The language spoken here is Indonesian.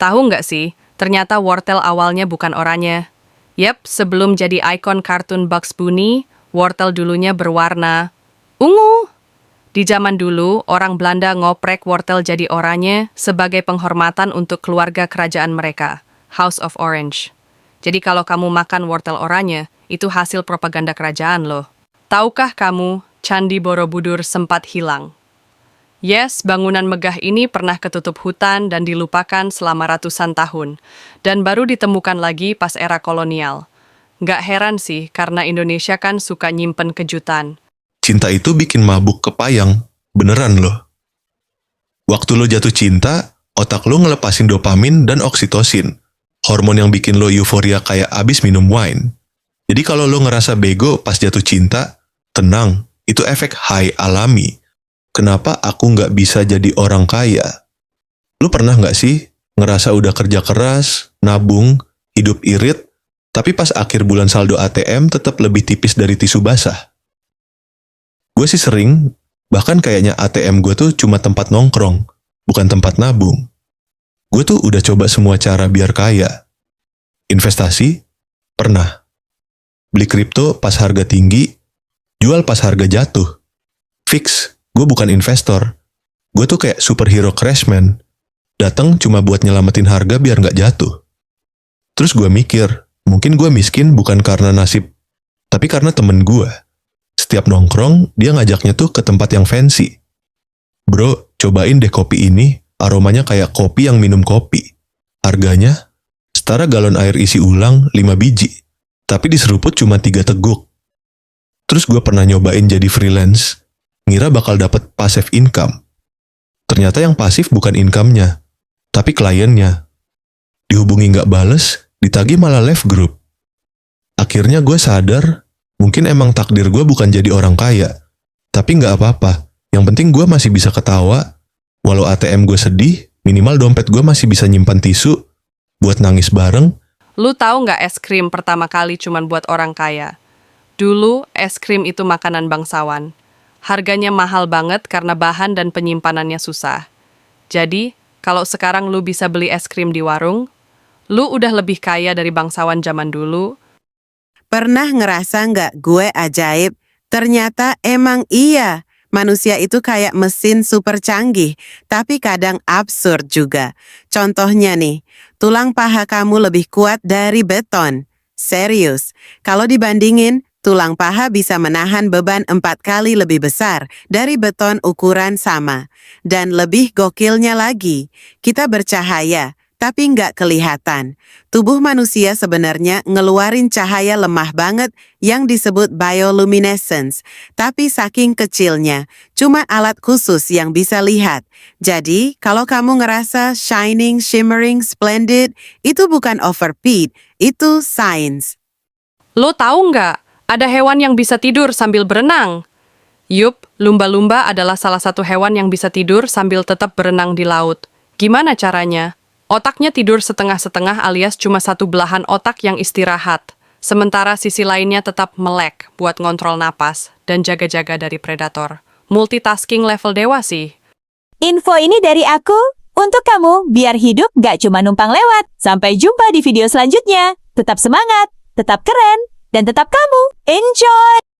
Tahu nggak sih, ternyata wortel awalnya bukan oranye. Yep, sebelum jadi ikon kartun Bugs Bunny, wortel dulunya berwarna ungu. Di zaman dulu, orang Belanda ngoprek wortel jadi oranye sebagai penghormatan untuk keluarga kerajaan mereka, House of Orange. Jadi kalau kamu makan wortel oranye, itu hasil propaganda kerajaan loh. Tahukah kamu, Candi Borobudur sempat hilang? Yes, bangunan megah ini pernah ketutup hutan dan dilupakan selama ratusan tahun, dan baru ditemukan lagi pas era kolonial. Nggak heran sih, karena Indonesia kan suka nyimpen kejutan. Cinta itu bikin mabuk kepayang, beneran loh. Waktu lo jatuh cinta, otak lo ngelepasin dopamin dan oksitosin, hormon yang bikin lo euforia kayak abis minum wine. Jadi kalau lo ngerasa bego pas jatuh cinta, tenang, itu efek high alami. Kenapa aku nggak bisa jadi orang kaya? Lu pernah nggak sih ngerasa udah kerja keras, nabung, hidup irit, tapi pas akhir bulan saldo ATM tetap lebih tipis dari tisu basah? Gue sih sering, bahkan kayaknya ATM gue tuh cuma tempat nongkrong, bukan tempat nabung. Gue tuh udah coba semua cara biar kaya. Investasi? Pernah. Beli kripto pas harga tinggi, jual pas harga jatuh. Fix. Gue bukan investor. Gue tuh kayak superhero crashman. Datang cuma buat nyelamatin harga biar nggak jatuh. Terus gue mikir, mungkin gue miskin bukan karena nasib, tapi karena temen gue. Setiap nongkrong, dia ngajaknya tuh ke tempat yang fancy. Bro, cobain deh kopi ini, aromanya kayak kopi yang minum kopi. Harganya, setara galon air isi ulang 5 biji, tapi diseruput cuma 3 teguk. Terus gue pernah nyobain jadi freelance, ngira bakal dapat passive income. Ternyata yang pasif bukan income-nya, tapi kliennya. Dihubungi nggak bales, ditagih malah left group. Akhirnya gue sadar, mungkin emang takdir gue bukan jadi orang kaya. Tapi nggak apa-apa, yang penting gue masih bisa ketawa. Walau ATM gue sedih, minimal dompet gue masih bisa nyimpan tisu buat nangis bareng. Lu tahu nggak es krim pertama kali cuman buat orang kaya? Dulu, es krim itu makanan bangsawan. Harganya mahal banget karena bahan dan penyimpanannya susah. Jadi, kalau sekarang lu bisa beli es krim di warung, lu udah lebih kaya dari bangsawan zaman dulu. Pernah ngerasa nggak gue ajaib? Ternyata emang iya. Manusia itu kayak mesin super canggih, tapi kadang absurd juga. Contohnya nih, tulang paha kamu lebih kuat dari beton. Serius, kalau dibandingin, tulang paha bisa menahan beban 4 kali lebih besar dari beton ukuran sama. Dan lebih gokilnya lagi, kita bercahaya, tapi nggak kelihatan. Tubuh manusia sebenarnya ngeluarin cahaya lemah banget yang disebut bioluminescence. Tapi saking kecilnya, cuma alat khusus yang bisa lihat. Jadi, kalau kamu ngerasa shining, shimmering, splendid, itu bukan overpaid, itu science. Lu tahu nggak? Ada hewan yang bisa tidur sambil berenang. Yup, lumba-lumba adalah salah satu hewan yang bisa tidur sambil tetap berenang di laut. Gimana caranya? Otaknya tidur setengah-setengah alias cuma satu belahan otak yang istirahat. Sementara sisi lainnya tetap melek buat ngontrol napas dan jaga-jaga dari predator. Multitasking level dewa sih. Info ini dari aku, untuk kamu, biar hidup gak cuma numpang lewat. Sampai jumpa di video selanjutnya. Tetap semangat, tetap keren, dan tetap kamu. Enjoy!